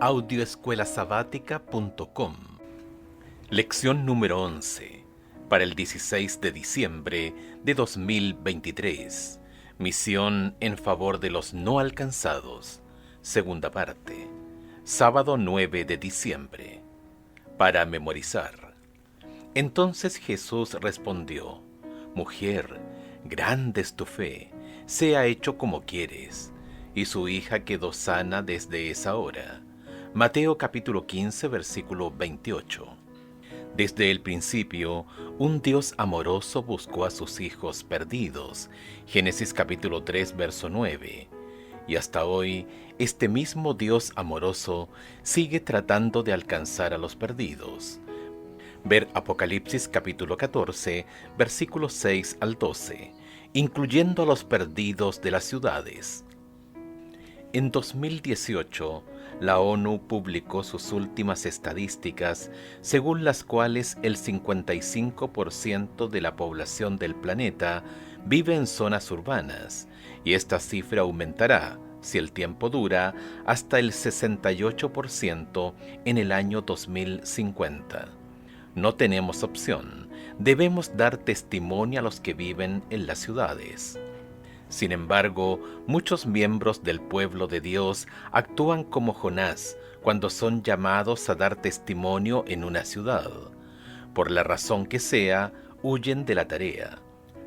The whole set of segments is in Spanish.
Audioescuelasabática.com. Lección número 11, para el 16 de diciembre de 2023. Misión en favor de los no alcanzados. Segunda parte. Sábado 9 de diciembre. Para memorizar. Entonces Jesús respondió: Mujer, grande es tu fe, sea hecho como quieres. Y su hija quedó sana desde esa hora. Mateo capítulo 15, versículo 28. Desde el principio, un Dios amoroso buscó a sus hijos perdidos. Génesis capítulo 3, verso 9. Y hasta hoy, este mismo Dios amoroso sigue tratando de alcanzar a los perdidos. Ver Apocalipsis capítulo 14, versículos 6 al 12, incluyendo a los perdidos de las ciudades. En 2018, la ONU publicó sus últimas estadísticas, según las cuales el 55% de la población del planeta vive en zonas urbanas, y esta cifra aumentará, si el tiempo dura, hasta el 68% en el año 2050. No tenemos opción, debemos dar testimonio a los que viven en las ciudades. Sin embargo, muchos miembros del pueblo de Dios actúan como Jonás cuando son llamados a dar testimonio en una ciudad. Por la razón que sea, huyen de la tarea.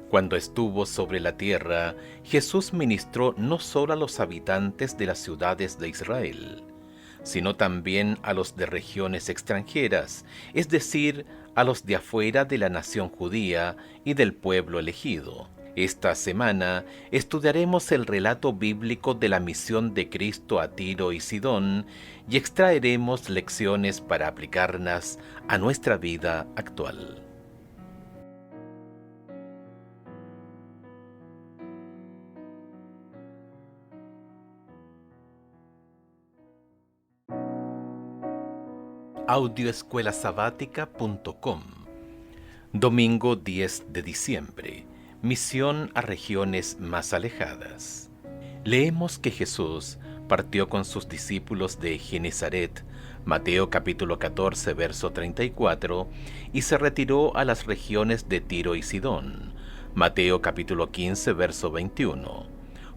Cuando estuvo sobre la tierra, Jesús ministró no solo a los habitantes de las ciudades de Israel, sino también a los de regiones extranjeras, es decir, a los de afuera de la nación judía y del pueblo elegido. Esta semana estudiaremos el relato bíblico de la misión de Cristo a Tiro y Sidón y extraeremos lecciones para aplicarlas a nuestra vida actual. Audioescuelasabática.com. Domingo 10 de diciembre. Misión a regiones más alejadas. Leemos que Jesús partió con sus discípulos de Genezaret, Mateo capítulo 14, verso 34, y se retiró a las regiones de Tiro y Sidón, Mateo capítulo 15, verso 21.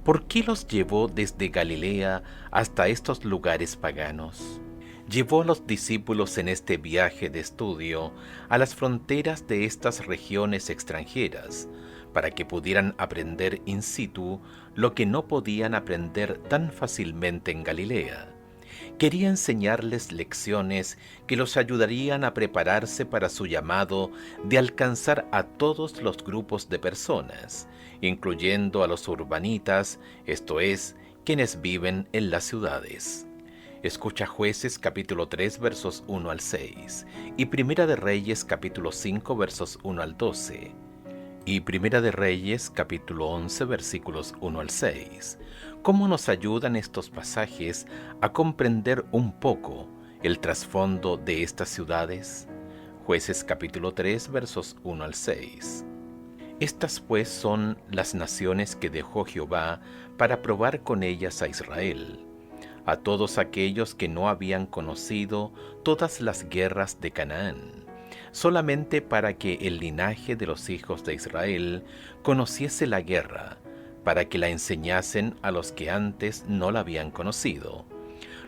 ¿Por qué los llevó desde Galilea hasta estos lugares paganos? Llevó a los discípulos en este viaje de estudio a las fronteras de estas regiones extranjeras, para que pudieran aprender in situ lo que no podían aprender tan fácilmente en Galilea. Quería enseñarles lecciones que los ayudarían a prepararse para su llamado de alcanzar a todos los grupos de personas, incluyendo a los urbanitas, esto es, quienes viven en las ciudades. Escucha Jueces capítulo 3 versos 1 al 6 y Primera de Reyes capítulo 5 versos 1 al 12 y Primera de Reyes capítulo 11 versículos 1 al 6. ¿Cómo nos ayudan estos pasajes a comprender un poco el trasfondo de estas ciudades? Jueces capítulo 3 versos 1 al 6. Estas pues son las naciones que dejó Jehová para probar con ellas a Israel, a todos aquellos que no habían conocido todas las guerras de Canaán, solamente para que el linaje de los hijos de Israel conociese la guerra, para que la enseñasen a los que antes no la habían conocido.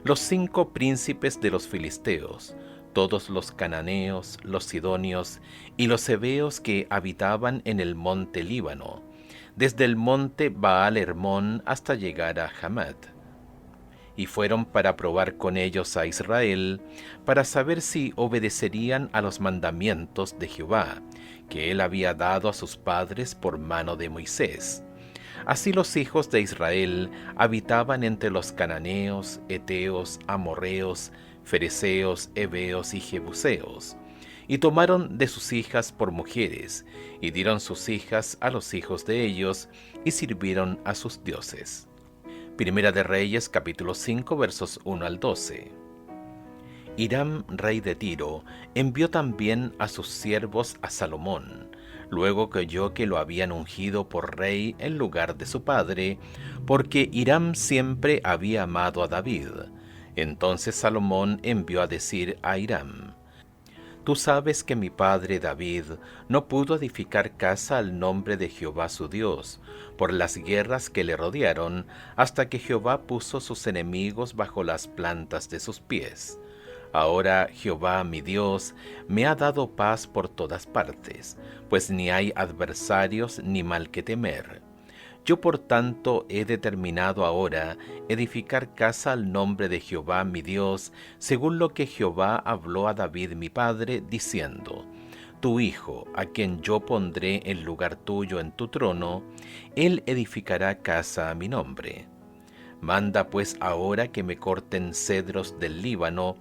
Los 5 príncipes de los filisteos, todos los cananeos, los sidonios y los heveos que habitaban en el monte Líbano, desde el monte Baal Hermón hasta llegar a Hamat. Y fueron para probar con ellos a Israel, para saber si obedecerían a los mandamientos de Jehová, que él había dado a sus padres por mano de Moisés. Así los hijos de Israel habitaban entre los cananeos, heteos, amorreos, fereceos, heveos y jebuseos, y tomaron de sus hijas por mujeres, y dieron sus hijas a los hijos de ellos, y sirvieron a sus dioses. Primera de Reyes, capítulo 5, versos 1 al 12. Hiram, rey de Tiro, envió también a sus siervos a Salomón, luego que oyó que lo habían ungido por rey en lugar de su padre, porque Hiram siempre había amado a David. Entonces Salomón envió a decir a Hiram: Tú sabes que mi padre David no pudo edificar casa al nombre de Jehová su Dios, por las guerras que le rodearon, hasta que Jehová puso sus enemigos bajo las plantas de sus pies. Ahora Jehová mi Dios me ha dado paz por todas partes, pues ni hay adversarios ni mal que temer. Yo por tanto he determinado ahora edificar casa al nombre de Jehová mi Dios, según lo que Jehová habló a David mi padre, diciendo: Tu hijo, a quien yo pondré en lugar tuyo en tu trono, él edificará casa a mi nombre. Manda pues ahora que me corten cedros del Líbano,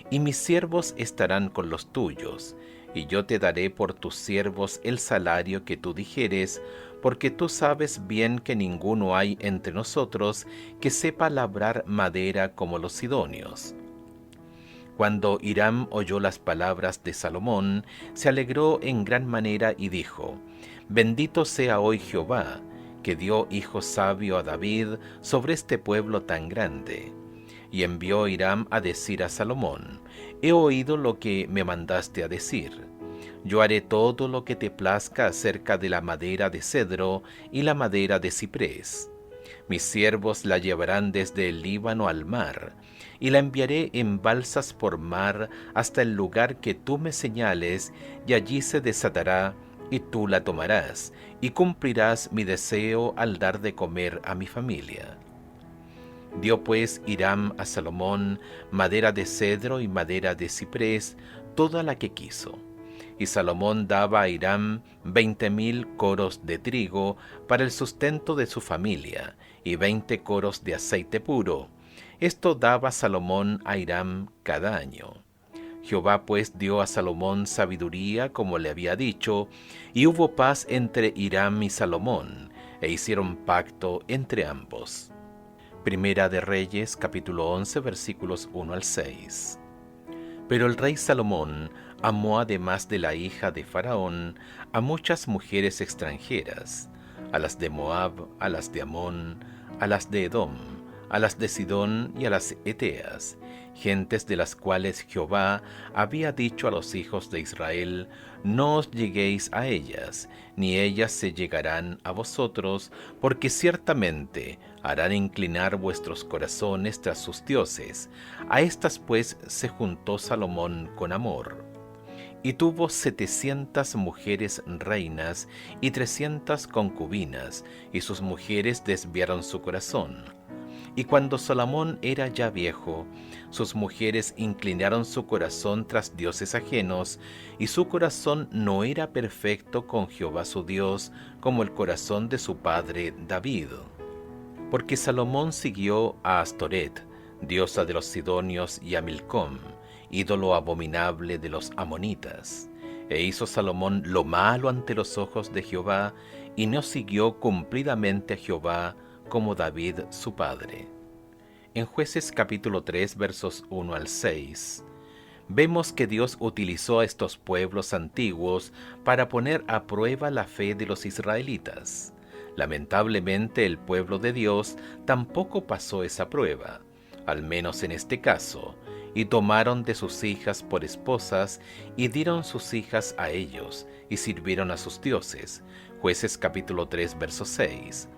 y mis siervos estarán con los tuyos, y yo te daré por tus siervos el salario que tú dijeres, porque tú sabes bien que ninguno hay entre nosotros que sepa labrar madera como los sidonios. Cuando Hiram oyó las palabras de Salomón, se alegró en gran manera y dijo: Bendito sea hoy Jehová, que dio hijo sabio a David sobre este pueblo tan grande. Y envió Hiram a decir a Salomón: He oído lo que me mandaste a decir. Yo haré todo lo que te plazca acerca de la madera de cedro y la madera de ciprés. Mis siervos la llevarán desde el Líbano al mar, y la enviaré en balsas por mar hasta el lugar que tú me señales, y allí se desatará, y tú la tomarás, y cumplirás mi deseo al dar de comer a mi familia. Dio pues Hiram a Salomón madera de cedro y madera de ciprés, toda la que quiso. Y Salomón daba a Hiram 20,000 coros de trigo para el sustento de su familia, y 20 coros de aceite puro. Esto daba Salomón a Hiram cada año. Jehová pues dio a Salomón sabiduría como le había dicho, y hubo paz entre Hiram y Salomón, e hicieron pacto entre ambos. Primera de Reyes, capítulo 11, versículos 1 al 6. Pero el rey Salomón amó, además de la hija de Faraón, a muchas mujeres extranjeras, a las de Moab, a las de Amón, a las de Edom, a las de Sidón y a las Eteas, gentes de las cuales Jehová había dicho a los hijos de Israel: No os lleguéis a ellas, ni ellas se llegarán a vosotros, porque ciertamente harán inclinar vuestros corazones tras sus dioses. A estas pues se juntó Salomón con amor. Y tuvo 700 mujeres reinas y 300 concubinas, y sus mujeres desviaron su corazón. Y cuando Salomón era ya viejo, sus mujeres inclinaron su corazón tras dioses ajenos, y su corazón no era perfecto con Jehová su Dios, como el corazón de su padre David. Porque Salomón siguió a Astoret, diosa de los sidonios, y a Milcom, ídolo abominable de los amonitas. E hizo Salomón lo malo ante los ojos de Jehová, y no siguió cumplidamente a Jehová como David su padre. En Jueces capítulo 3, versos 1 al 6, vemos que Dios utilizó a estos pueblos antiguos para poner a prueba la fe de los israelitas. Lamentablemente, el pueblo de Dios tampoco pasó esa prueba, al menos en este caso, y tomaron de sus hijas por esposas, y dieron sus hijas a ellos, y sirvieron a sus dioses. Jueces capítulo 3, verso 6.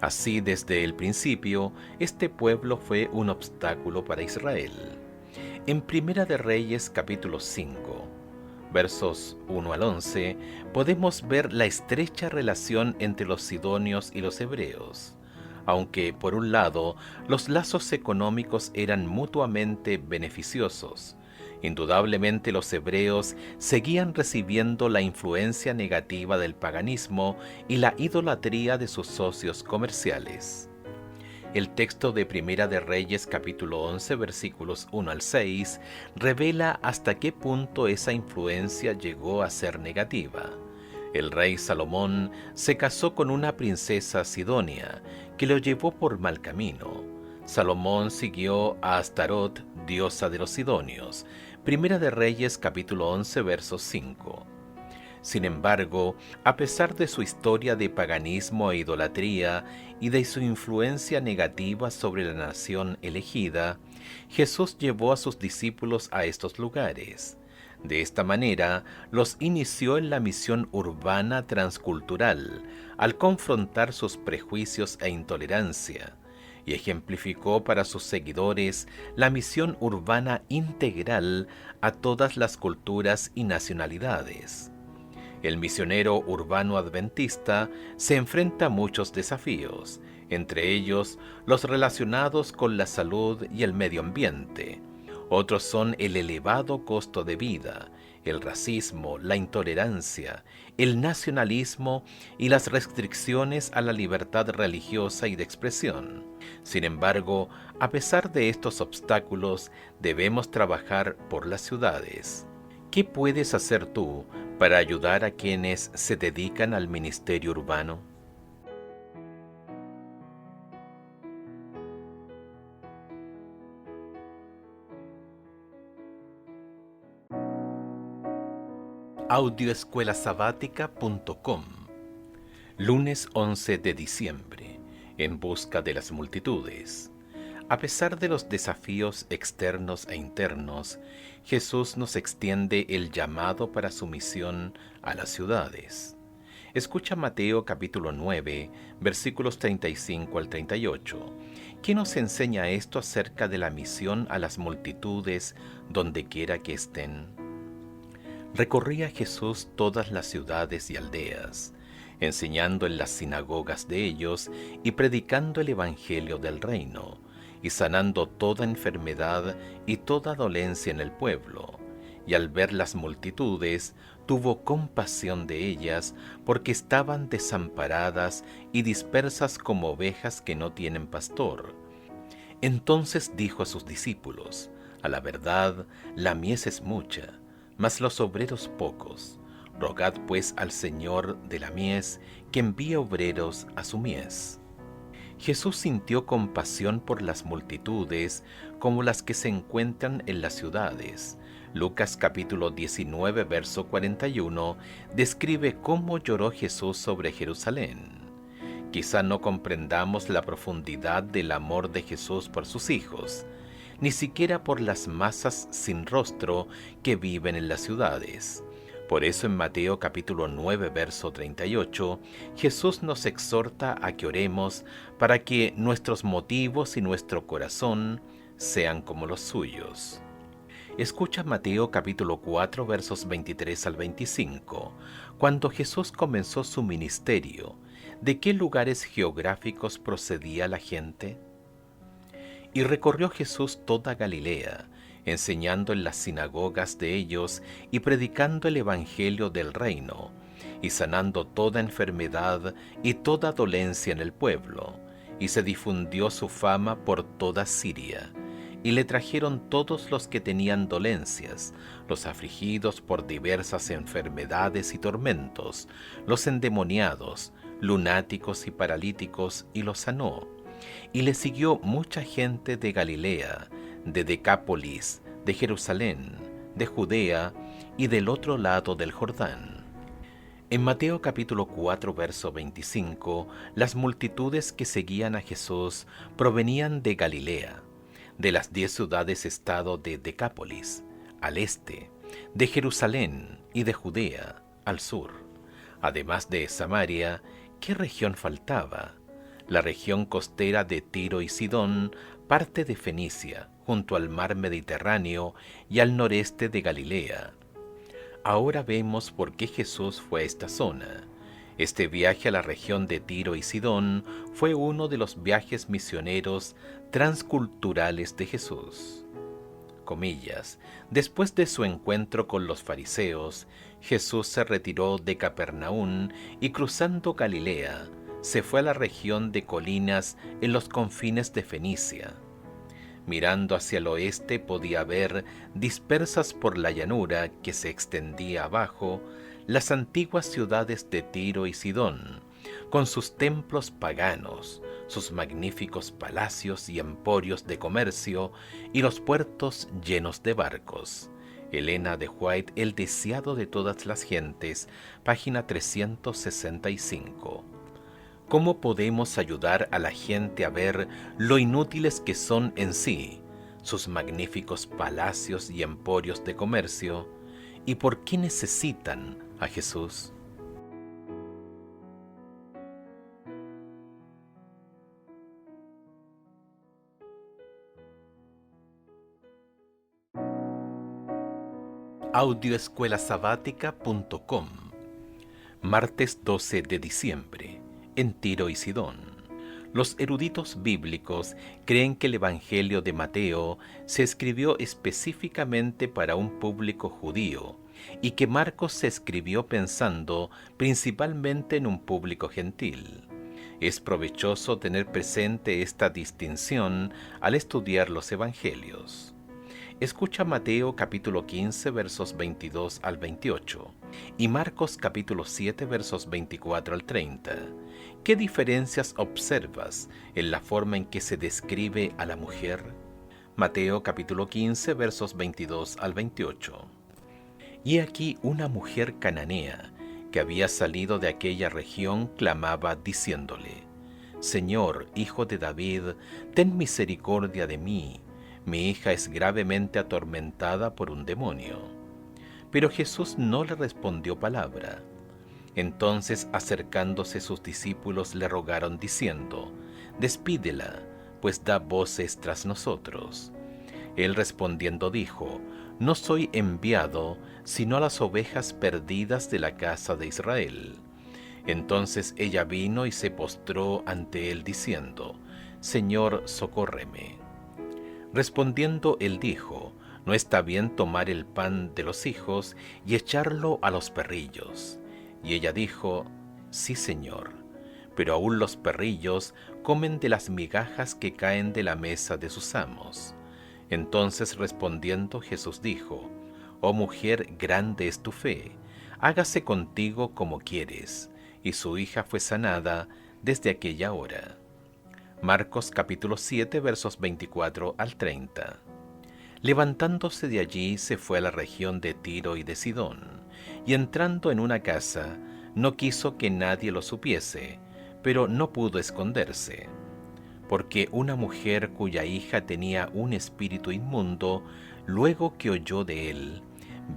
Así, desde el principio, este pueblo fue un obstáculo para Israel. En Primera de Reyes capítulo 5, versos 1 al 11, podemos ver la estrecha relación entre los sidonios y los hebreos. Aunque, por un lado, los lazos económicos eran mutuamente beneficiosos, indudablemente los hebreos seguían recibiendo la influencia negativa del paganismo y la idolatría de sus socios comerciales. El texto de Primera de Reyes capítulo 11 versículos 1 al 6 revela hasta qué punto esa influencia llegó a ser negativa. El rey Salomón se casó con una princesa sidonia que lo llevó por mal camino. Salomón siguió a Astarot, diosa de los sidonios. Primera de Reyes capítulo 11 verso 5. Sin embargo, a pesar de su historia de paganismo e idolatría y de su influencia negativa sobre la nación elegida, Jesús llevó a sus discípulos a estos lugares. De esta manera, los inició en la misión urbana transcultural, al confrontar sus prejuicios e intolerancia, y ejemplificó para sus seguidores la misión urbana integral a todas las culturas y nacionalidades. El misionero urbano adventista se enfrenta a muchos desafíos, entre ellos los relacionados con la salud y el medio ambiente. Otros son el elevado costo de vida, el racismo, la intolerancia, el nacionalismo y las restricciones a la libertad religiosa y de expresión. Sin embargo, a pesar de estos obstáculos, debemos trabajar por las ciudades. ¿Qué puedes hacer tú para ayudar a quienes se dedican al ministerio urbano? Audioescuelasabática.com. Lunes 11 de diciembre. En busca de las multitudes. A pesar de los desafíos externos e internos, Jesús nos extiende el llamado para su misión a las ciudades. Escucha Mateo capítulo 9, versículos 35 al 38. ¿Qué nos enseña esto acerca de la misión a las multitudes donde quiera que estén? Recorría Jesús todas las ciudades y aldeas, enseñando en las sinagogas de ellos y predicando el evangelio del reino, y sanando toda enfermedad y toda dolencia en el pueblo. Y al ver las multitudes, tuvo compasión de ellas, porque estaban desamparadas y dispersas como ovejas que no tienen pastor. Entonces dijo a sus discípulos: a la verdad, la mies es mucha, mas los obreros pocos. Rogad pues al Señor de la mies que envíe obreros a su mies. Jesús sintió compasión por las multitudes como las que se encuentran en las ciudades. Lucas capítulo 19, verso 41, describe cómo lloró Jesús sobre Jerusalén. Quizá no comprendamos la profundidad del amor de Jesús por sus hijos, ni siquiera por las masas sin rostro que viven en las ciudades. Por eso en Mateo capítulo 9, verso 38, Jesús nos exhorta a que oremos para que nuestros motivos y nuestro corazón sean como los suyos. Escucha Mateo capítulo 4, versos 23 al 25. Cuando Jesús comenzó su ministerio, ¿de qué lugares geográficos procedía la gente? Y recorrió Jesús toda Galilea, enseñando en las sinagogas de ellos y predicando el evangelio del reino, y sanando toda enfermedad y toda dolencia en el pueblo. Y se difundió su fama por toda Siria. Y le trajeron todos los que tenían dolencias, los afligidos por diversas enfermedades y tormentos, los endemoniados, lunáticos y paralíticos, y los sanó. Y le siguió mucha gente de Galilea, de Decápolis, de Jerusalén, de Judea y del otro lado del Jordán. En Mateo capítulo 4, verso 25, las multitudes que seguían a Jesús provenían de Galilea, de las 10 ciudades-estado de Decápolis, al este, de Jerusalén y de Judea, al sur. Además de Samaria, ¿qué región faltaba? La región costera de Tiro y Sidón, parte de Fenicia, junto al mar Mediterráneo y al noreste de Galilea. Ahora vemos por qué Jesús fue a esta zona. Este viaje a la región de Tiro y Sidón fue uno de los viajes misioneros transculturales de Jesús. Comillas, después de su encuentro con los fariseos, Jesús se retiró de Capernaum y cruzando Galilea, se fue a la región de colinas en los confines de Fenicia. Mirando hacia el oeste podía ver, dispersas por la llanura que se extendía abajo, las antiguas ciudades de Tiro y Sidón, con sus templos paganos, sus magníficos palacios y emporios de comercio y los puertos llenos de barcos. Elena de White, El deseado de todas las gentes, página 365. ¿Cómo podemos ayudar a la gente a ver lo inútiles que son en sí sus magníficos palacios y emporios de comercio, y por qué necesitan a Jesús? Audioescuelasabática.com. Martes 12 de diciembre, en Tiro y Sidón. Los eruditos bíblicos creen que el Evangelio de Mateo se escribió específicamente para un público judío y que Marcos se escribió pensando principalmente en un público gentil. Es provechoso tener presente esta distinción al estudiar los Evangelios. Escucha Mateo capítulo 15 versos 22 al 28 y Marcos capítulo 7 versos 24 al 30. ¿Qué diferencias observas en la forma en que se describe a la mujer? Mateo capítulo 15 versos 22 al 28. Y aquí una mujer cananea que había salido de aquella región clamaba diciéndole: Señor, hijo de David, ten misericordia de mí. Mi hija es gravemente atormentada por un demonio. Pero Jesús no le respondió palabra. Entonces, acercándose sus discípulos, le rogaron diciendo: Despídela, pues da voces tras nosotros. Él respondiendo dijo: No soy enviado sino a las ovejas perdidas de la casa de Israel. Entonces ella vino y se postró ante él diciendo: Señor, socórreme. Respondiendo él dijo: No está bien tomar el pan de los hijos y echarlo a los perrillos. Y ella dijo: Sí, Señor, pero aún los perrillos comen de las migajas que caen de la mesa de sus amos. Entonces respondiendo Jesús dijo: Oh mujer, grande es tu fe, hágase contigo como quieres. Y su hija fue sanada desde aquella hora. Marcos capítulo 7 versos 24 al 30. Levantándose de allí se fue a la región de Tiro y de Sidón, y entrando en una casa, no quiso que nadie lo supiese, pero no pudo esconderse, porque una mujer cuya hija tenía un espíritu inmundo, luego que oyó de él,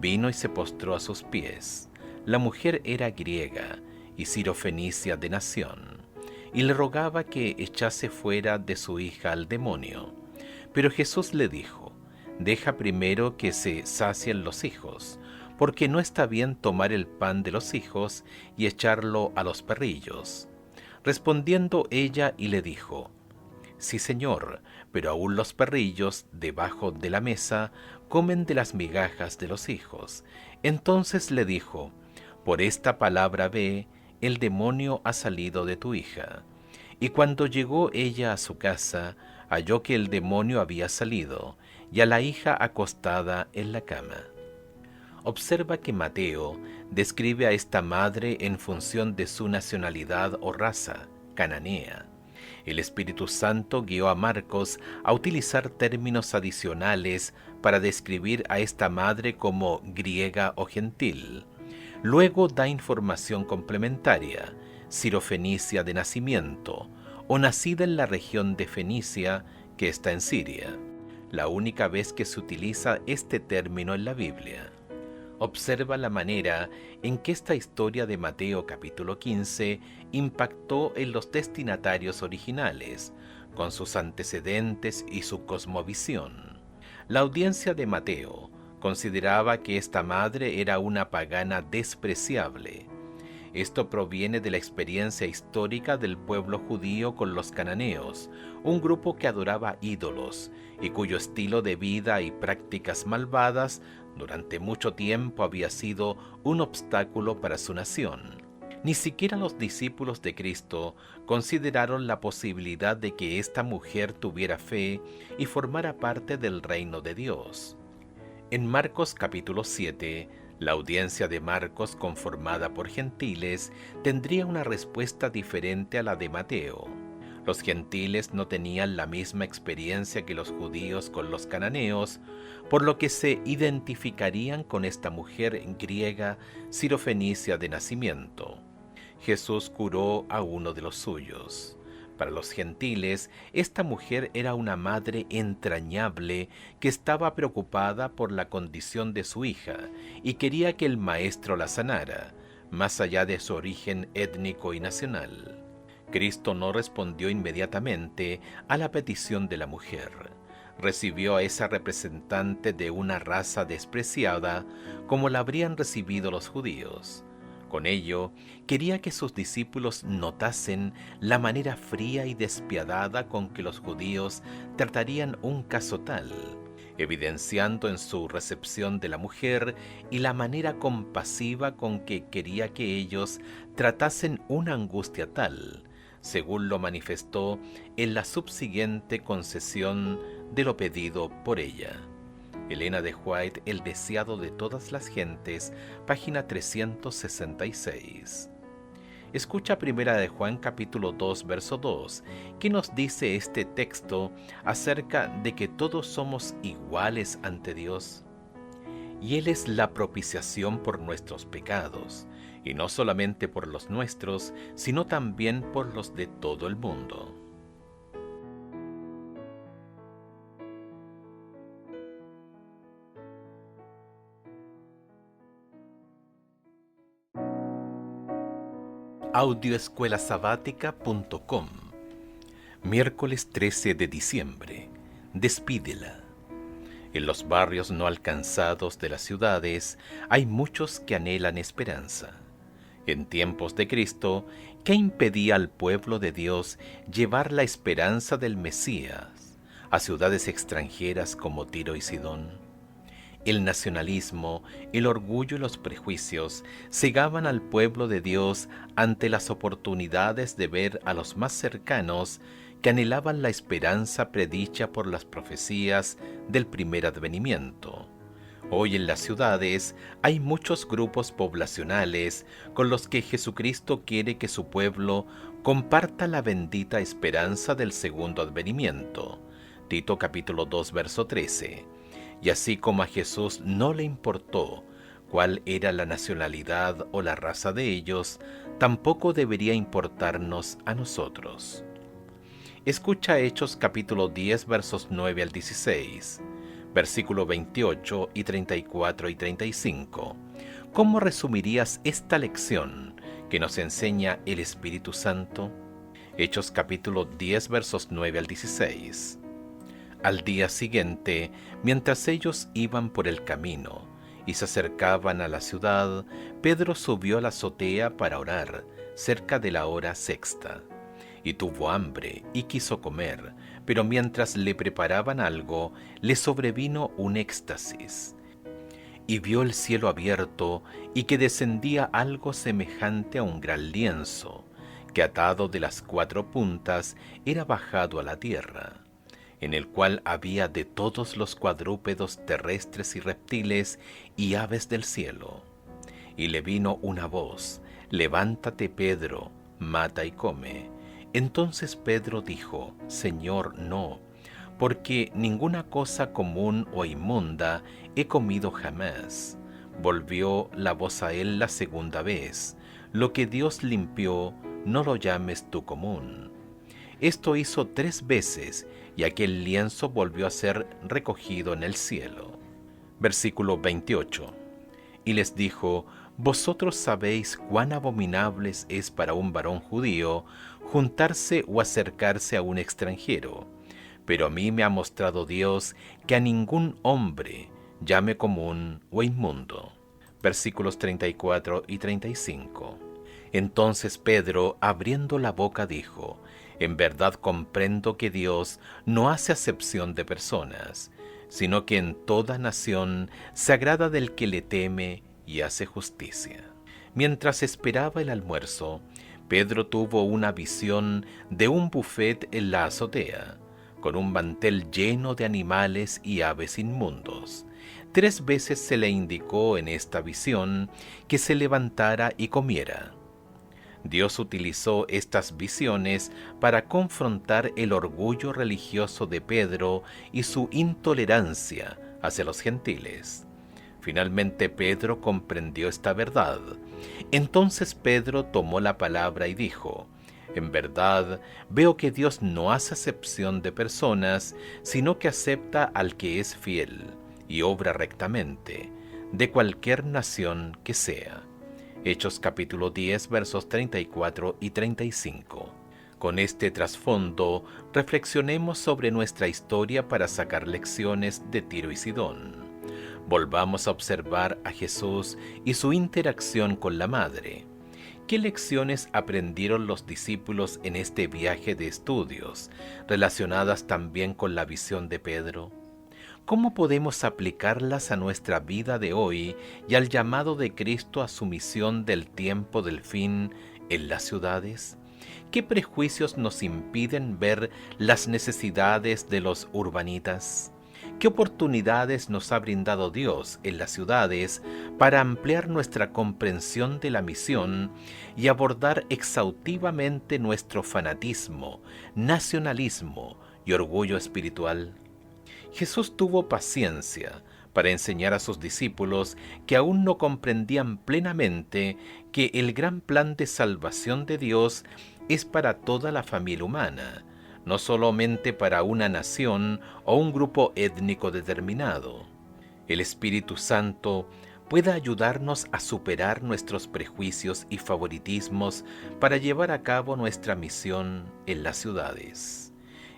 vino y se postró a sus pies. La mujer era griega y sirofenicia de nación, y le rogaba que echase fuera de su hija al demonio. Pero Jesús le dijo: Deja primero que se sacien los hijos, porque no está bien tomar el pan de los hijos y echarlo a los perrillos. Respondiendo ella y le dijo: Sí, Señor, pero aún los perrillos debajo de la mesa comen de las migajas de los hijos. Entonces le dijo: Por esta palabra ve, el demonio ha salido de tu hija. Y cuando llegó ella a su casa, halló que el demonio había salido, y a la hija acostada en la cama. Observa que Mateo describe a esta madre en función de su nacionalidad o raza, cananea. El Espíritu Santo guió a Marcos a utilizar términos adicionales para describir a esta madre como griega o gentil. Luego da información complementaria: sirofenicia de nacimiento, o nacida en la región de Fenicia, que está en Siria, la única vez que se utiliza este término en la Biblia. Observa la manera en que esta historia de Mateo capítulo 15 impactó en los destinatarios originales, con sus antecedentes y su cosmovisión. La audiencia de Mateo consideraba que esta madre era una pagana despreciable. Esto proviene de la experiencia histórica del pueblo judío con los cananeos, un grupo que adoraba ídolos y cuyo estilo de vida y prácticas malvadas durante mucho tiempo había sido un obstáculo para su nación. Ni siquiera los discípulos de Cristo consideraron la posibilidad de que esta mujer tuviera fe y formara parte del reino de Dios. En Marcos capítulo 7, la audiencia de Marcos, conformada por gentiles, tendría una respuesta diferente a la de Mateo. Los gentiles no tenían la misma experiencia que los judíos con los cananeos, por lo que se identificarían con esta mujer griega sirofenicia de nacimiento. Jesús curó a uno de los suyos. Para los gentiles, esta mujer era una madre entrañable que estaba preocupada por la condición de su hija y quería que el Maestro la sanara, más allá de su origen étnico y nacional. Cristo no respondió inmediatamente a la petición de la mujer. Recibió a esa representante de una raza despreciada como la habrían recibido los judíos. Con ello, quería que sus discípulos notasen la manera fría y despiadada con que los judíos tratarían un caso tal, evidenciando en su recepción de la mujer y la manera compasiva con que quería que ellos tratasen una angustia tal, según lo manifestó en la subsiguiente concesión de lo pedido por ella. Elena de White, El deseado de todas las gentes, página 366. Escucha Primera de Juan capítulo 2, verso 2, que nos dice este texto acerca de que todos somos iguales ante Dios. Y Él es la propiciación por nuestros pecados, y no solamente por los nuestros, sino también por los de todo el mundo. Audioescuelasabática.com. Miércoles 13 de diciembre. Despídela. En los barrios no alcanzados de las ciudades hay muchos que anhelan esperanza. En tiempos de Cristo, ¿qué impedía al pueblo de Dios llevar la esperanza del Mesías a ciudades extranjeras como Tiro y Sidón? El nacionalismo, el orgullo y los prejuicios cegaban al pueblo de Dios ante las oportunidades de ver a los más cercanos que anhelaban la esperanza predicha por las profecías del primer advenimiento. Hoy en las ciudades hay muchos grupos poblacionales con los que Jesucristo quiere que su pueblo comparta la bendita esperanza del segundo advenimiento. Tito capítulo 2, verso 13. Y así como a Jesús no le importó cuál era la nacionalidad o la raza de ellos, tampoco debería importarnos a nosotros. Escucha Hechos capítulo 10 versos 9 al 16, versículo 28 y 34 y 35. ¿Cómo resumirías esta lección que nos enseña el Espíritu Santo? Hechos capítulo 10 versos 9 al 16. Al día siguiente, mientras ellos iban por el camino y se acercaban a la ciudad, Pedro subió a la azotea para orar, cerca de la hora sexta. Y tuvo hambre y quiso comer, pero mientras le preparaban algo, le sobrevino un éxtasis. Y vio el cielo abierto y que descendía algo semejante a un gran lienzo, que atado de las 4 puntas era bajado a la tierra, en el cual había de todos los cuadrúpedos terrestres y reptiles y aves del cielo. Y le vino una voz: «Levántate, Pedro, mata y come». Entonces Pedro dijo: «Señor, no, porque ninguna cosa común o inmunda he comido jamás». Volvió la voz a él la segunda vez: «Lo que Dios limpió, no lo llames tú común». Esto hizo 3 veces, y aquel lienzo volvió a ser recogido en el cielo. Versículo 28. Y les dijo: «Vosotros sabéis cuán abominables es para un varón judío juntarse o acercarse a un extranjero, pero a mí me ha mostrado Dios que a ningún hombre llame común o inmundo». Versículos 34 y 35. Entonces Pedro, abriendo la boca, dijo: «En verdad comprendo que Dios no hace acepción de personas, sino que en toda nación se agrada del que le teme y hace justicia». Mientras esperaba el almuerzo, Pedro tuvo una visión de un buffet en la azotea, con un mantel lleno de animales y aves inmundos. 3 veces se le indicó en esta visión que se levantara y comiera. Dios utilizó estas visiones para confrontar el orgullo religioso de Pedro y su intolerancia hacia los gentiles. Finalmente Pedro comprendió esta verdad. Entonces Pedro tomó la palabra y dijo: en verdad, veo que Dios no hace acepción de personas, sino que acepta al que es fiel y obra rectamente, de cualquier nación que sea. Hechos capítulo 10, versos 34 y 35. Con este trasfondo, reflexionemos sobre nuestra historia para sacar lecciones de Tiro y Sidón. Volvamos a observar a Jesús y su interacción con la Madre. ¿Qué lecciones aprendieron los discípulos en este viaje de estudios, relacionadas también con la visión de Pedro? ¿Cómo podemos aplicarlas a nuestra vida de hoy y al llamado de Cristo a su misión del tiempo del fin en las ciudades? ¿Qué prejuicios nos impiden ver las necesidades de los urbanitas? ¿Qué oportunidades nos ha brindado Dios en las ciudades para ampliar nuestra comprensión de la misión y abordar exhaustivamente nuestro fanatismo, nacionalismo y orgullo espiritual? Jesús tuvo paciencia para enseñar a sus discípulos que aún no comprendían plenamente que el gran plan de salvación de Dios es para toda la familia humana, no solamente para una nación o un grupo étnico determinado. El Espíritu Santo pueda ayudarnos a superar nuestros prejuicios y favoritismos para llevar a cabo nuestra misión en las ciudades.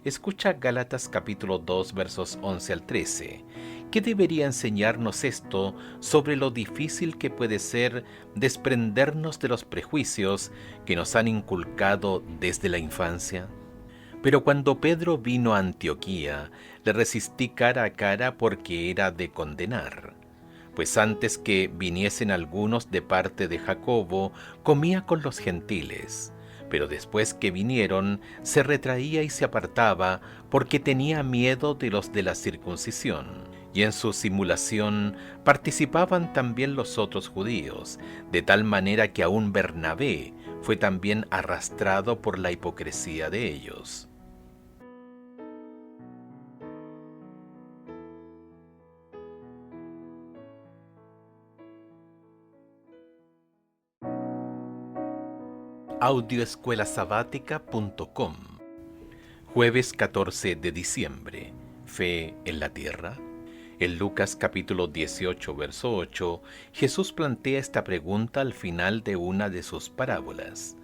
Escucha Gálatas capítulo 2 versos 11 al 13. ¿Qué debería enseñarnos esto sobre lo difícil que puede ser desprendernos de los prejuicios que nos han inculcado desde la infancia? Pero cuando Pedro vino a Antioquía, le resistí cara a cara porque era de condenar. Pues antes que viniesen algunos de parte de Jacobo, comía con los gentiles. Pero después que vinieron, se retraía y se apartaba, porque tenía miedo de los de la circuncisión. Y en su simulación participaban también los otros judíos, de tal manera que aún Bernabé fue también arrastrado por la hipocresía de ellos. Audioescuelasabática.com. Jueves 14 de diciembre. Fe en la tierra. En Lucas capítulo 18, verso 8, Jesús plantea esta pregunta al final de una de sus parábolas.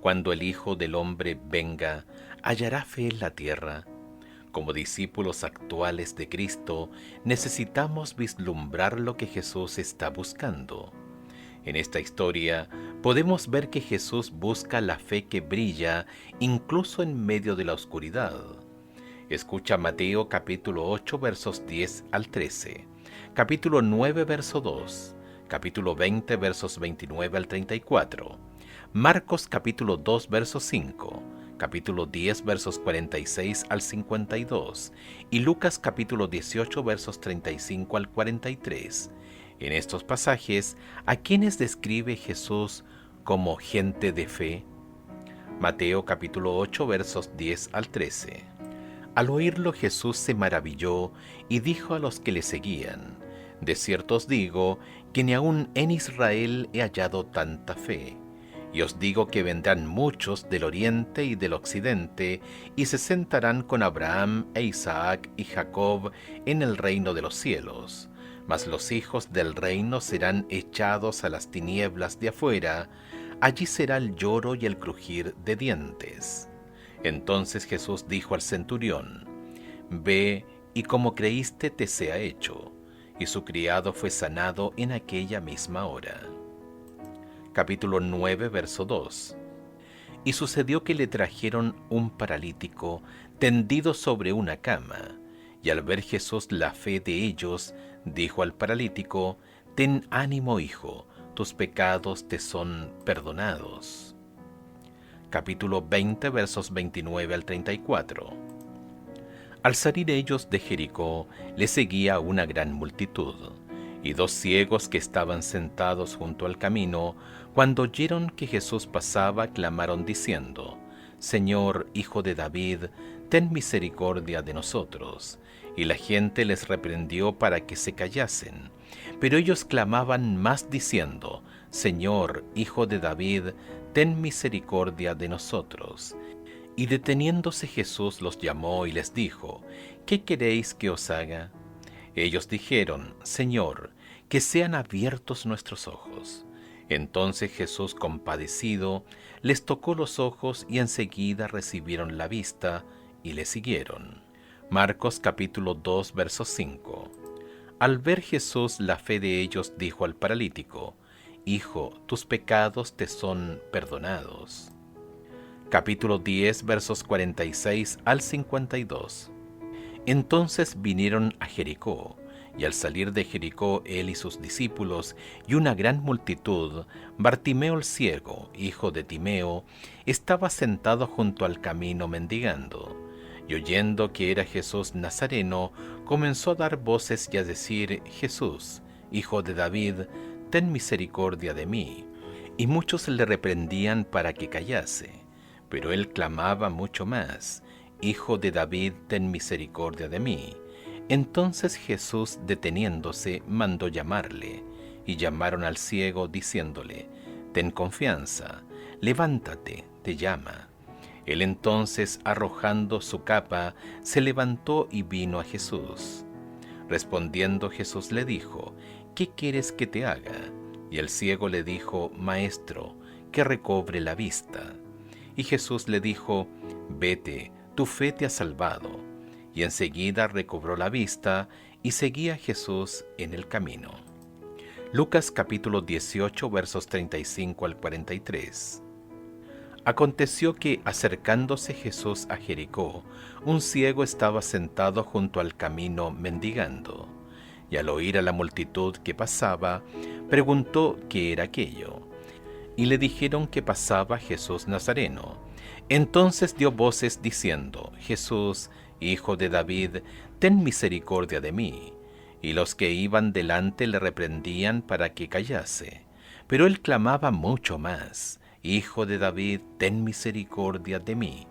Cuando el Hijo del Hombre venga, ¿hallará fe en la tierra? Como discípulos actuales de Cristo, necesitamos vislumbrar lo que Jesús está buscando. En esta historia podemos ver que Jesús busca la fe que brilla incluso en medio de la oscuridad. Escucha Mateo capítulo 8 versos 10 al 13, capítulo 9 verso 2, capítulo 20 versos 29 al 34, Marcos capítulo 2 verso 5, capítulo 10 versos 46 al 52 y Lucas capítulo 18 versos 35 al 43. En estos pasajes, ¿a quiénes describe Jesús como gente de fe? Mateo capítulo 8 versos 10 al 13. Al oírlo Jesús se maravilló y dijo a los que le seguían: de cierto os digo que ni aun en Israel he hallado tanta fe. Y os digo que vendrán muchos del oriente y del occidente y se sentarán con Abraham e Isaac y Jacob en el reino de los cielos. Mas los hijos del reino serán echados a las tinieblas de afuera, allí será el lloro y el crujir de dientes. Entonces Jesús dijo al centurión: ve y como creíste te sea hecho. Y su criado fue sanado en aquella misma hora. Capítulo 9, verso 2. Y sucedió que le trajeron un paralítico tendido sobre una cama, y al ver Jesús la fe de ellos, dijo al paralítico: ten ánimo, hijo, tus pecados te son perdonados. Capítulo 20, versos 29 al 34. Al salir ellos de Jericó, le seguía una gran multitud, Y 2 ciegos que estaban sentados junto al camino, cuando oyeron que Jesús pasaba, clamaron diciendo: Señor, Hijo de David, ten misericordia de nosotros. Y la gente les reprendió para que se callasen. Pero ellos clamaban más diciendo: Señor, Hijo de David, ten misericordia de nosotros. Y deteniéndose Jesús los llamó y les dijo: ¿Qué queréis que os haga? Ellos dijeron: Señor, que sean abiertos nuestros ojos. Entonces Jesús, compadecido, les tocó los ojos y enseguida recibieron la vista y le siguieron. Marcos capítulo 2, verso 5. Al ver Jesús la fe de ellos, dijo al paralítico: Hijo, tus pecados te son perdonados. Capítulo 10, versos 46 al 52. Entonces vinieron a Jericó, y al salir de Jericó él y sus discípulos y una gran multitud, Bartimeo el ciego, hijo de Timeo, estaba sentado junto al camino mendigando. Y oyendo que era Jesús Nazareno, comenzó a dar voces y a decir: Jesús, Hijo de David, ten misericordia de mí. Y muchos le reprendían para que callase. Pero él clamaba mucho más: Hijo de David, ten misericordia de mí. Entonces Jesús, deteniéndose, mandó llamarle, y llamaron al ciego, diciéndole: Ten confianza, levántate, te llama. Él entonces, arrojando su capa, se levantó y vino a Jesús. Respondiendo Jesús le dijo: ¿Qué quieres que te haga? Y el ciego le dijo: Maestro, que recobre la vista. Y Jesús le dijo: Vete, tu fe te ha salvado. Y enseguida recobró la vista y seguía a Jesús en el camino. Lucas capítulo 18, versos 35 al 43. Aconteció que, acercándose Jesús a Jericó, un ciego estaba sentado junto al camino mendigando. Y al oír a la multitud que pasaba, preguntó qué era aquello. Y le dijeron que pasaba Jesús Nazareno. Entonces dio voces diciendo: Jesús, Hijo de David, ten misericordia de mí. Y los que iban delante le reprendían para que callase. Pero él clamaba mucho más: Hijo de David, ten misericordia de mí.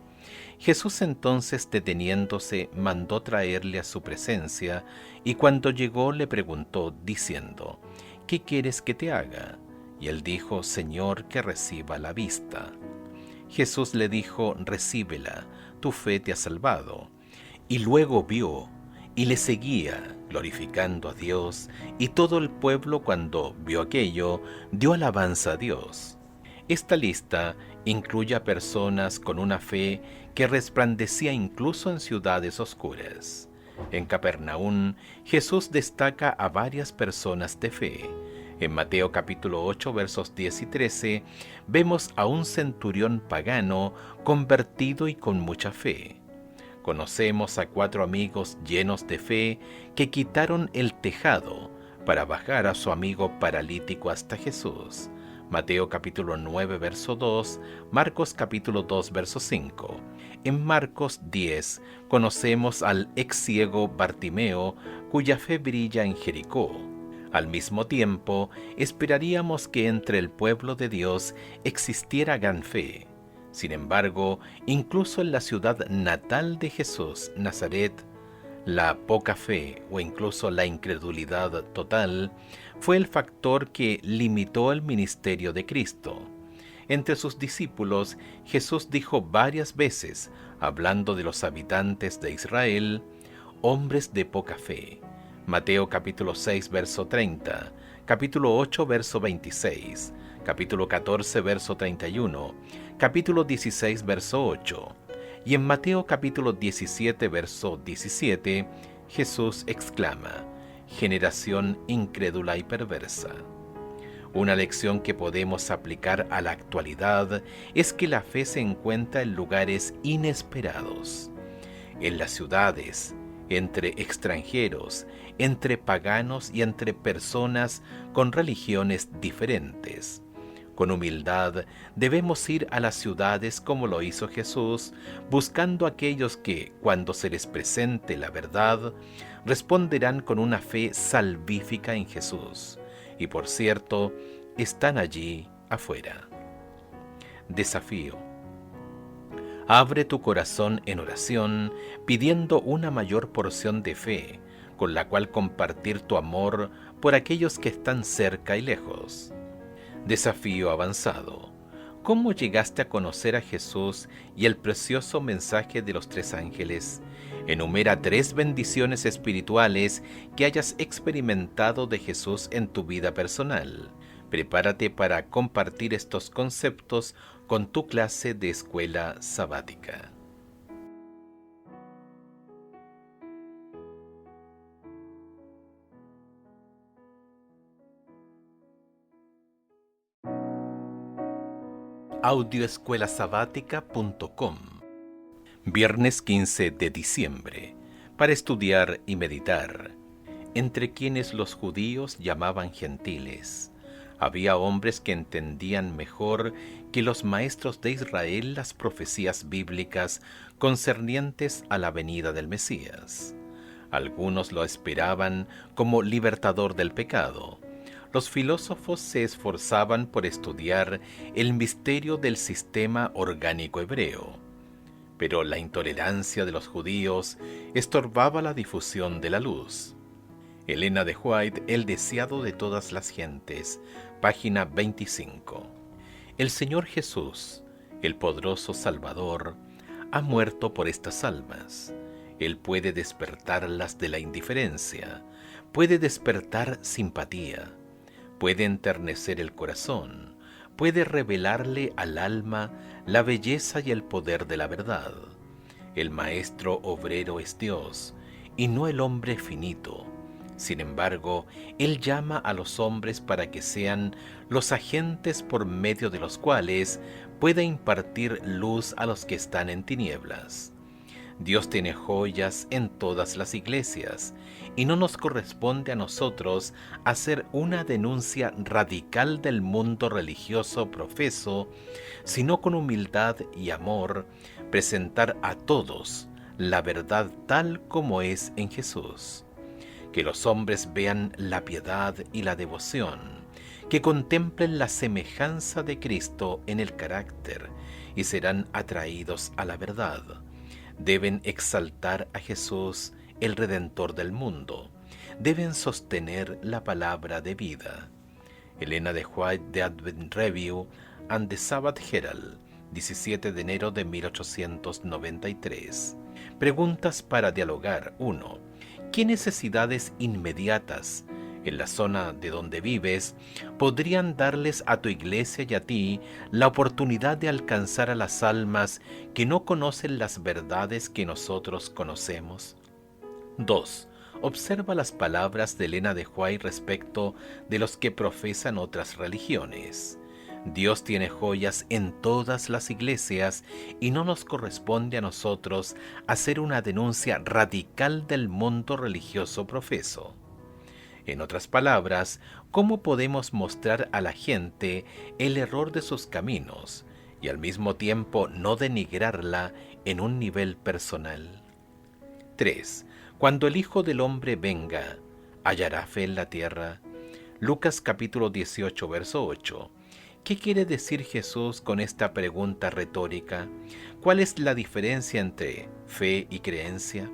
Jesús entonces, deteniéndose, mandó traerle a su presencia, y cuando llegó le preguntó, diciendo: ¿Qué quieres que te haga? Y él dijo: Señor, que reciba la vista. Jesús le dijo: Recíbela, tu fe te ha salvado. Y luego vio, y le seguía, glorificando a Dios, y todo el pueblo, cuando vio aquello, dio alabanza a Dios. Esta lista incluye a personas con una fe que resplandecía incluso en ciudades oscuras. En Capernaum, Jesús destaca a varias personas de fe. En Mateo capítulo 8, versos 10 y 13, vemos a un centurión pagano convertido y con mucha fe. Conocemos a 4 amigos llenos de fe que quitaron el tejado para bajar a su amigo paralítico hasta Jesús. Mateo capítulo 9, verso 2, Marcos capítulo 2, verso 5. En Marcos 10 conocemos al ex ciego Bartimeo, cuya fe brilla en Jericó. Al mismo tiempo, esperaríamos que entre el pueblo de Dios existiera gran fe. Sin embargo, incluso en la ciudad natal de Jesús, Nazaret, la poca fe o incluso la incredulidad total fue el factor que limitó el ministerio de Cristo. Entre sus discípulos, Jesús dijo varias veces, hablando de los habitantes de Israel, hombres de poca fe. Mateo capítulo 6, verso 30, capítulo 8, verso 26, capítulo 14, verso 31, capítulo 16, verso 8. Y en Mateo capítulo 17, verso 17, Jesús exclama: generación incrédula y perversa. Una lección que podemos aplicar a la actualidad es que la fe se encuentra en lugares inesperados, en las ciudades, entre extranjeros, entre paganos y entre personas con religiones diferentes. Con humildad debemos ir a las ciudades como lo hizo Jesús, buscando a aquellos que, cuando se les presente la verdad, responderán con una fe salvífica en Jesús. Y por cierto, están allí afuera. Desafío. Abre tu corazón en oración, pidiendo una mayor porción de fe, con la cual compartir tu amor por aquellos que están cerca y lejos. Desafío avanzado. ¿Cómo llegaste a conocer a Jesús y el precioso mensaje de los 3 ángeles? Enumera 3 bendiciones espirituales que hayas experimentado de Jesús en tu vida personal. Prepárate para compartir estos conceptos con tu clase de escuela sabática. audioescuelasabática.com. Viernes 15 de diciembre, para estudiar y meditar. Entre quienes los judíos llamaban gentiles, había hombres que entendían mejor que los maestros de Israel las profecías bíblicas concernientes a la venida del Mesías. Algunos lo esperaban como libertador del pecado. Los filósofos se esforzaban por estudiar el misterio del sistema orgánico hebreo, pero la intolerancia de los judíos estorbaba la difusión de la luz. Elena de White, El deseado de todas las gentes, página 25. El Señor Jesús, el poderoso Salvador, ha muerto por estas almas. Él puede despertarlas de la indiferencia, puede despertar simpatía, puede enternecer el corazón, puede revelarle al alma la belleza y el poder de la verdad. El maestro obrero es Dios, y no el hombre finito. Sin embargo, Él llama a los hombres para que sean los agentes por medio de los cuales pueda impartir luz a los que están en tinieblas. Dios tiene joyas en todas las iglesias, y no nos corresponde a nosotros hacer una denuncia radical del mundo religioso profeso, sino con humildad y amor presentar a todos la verdad tal como es en Jesús. Que los hombres vean la piedad y la devoción, que contemplen la semejanza de Cristo en el carácter y serán atraídos a la verdad. Deben exaltar a Jesús, el Redentor del mundo. Deben sostener la palabra de vida. Elena de White, The Advent Review and the Sabbath Herald, 17 de enero de 1893. Preguntas para dialogar. 1. ¿Qué necesidades inmediatas en la zona de donde vives podrían darles a tu iglesia y a ti la oportunidad de alcanzar a las almas que no conocen las verdades que nosotros conocemos? 2. Observa las palabras de Elena de White respecto de los que profesan otras religiones. Dios tiene joyas en todas las iglesias y no nos corresponde a nosotros hacer una denuncia radical del mundo religioso profeso. En otras palabras, ¿cómo podemos mostrar a la gente el error de sus caminos y al mismo tiempo no denigrarla en un nivel personal? 3. Cuando el Hijo del Hombre venga, ¿hallará fe en la tierra? Lucas capítulo 18, verso 8. ¿Qué quiere decir Jesús con esta pregunta retórica? ¿Cuál es la diferencia entre fe y creencia?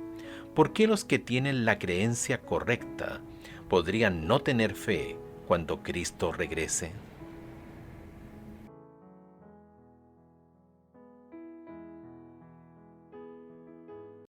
¿Por qué los que tienen la creencia correcta podrían no tener fe cuando Cristo regrese?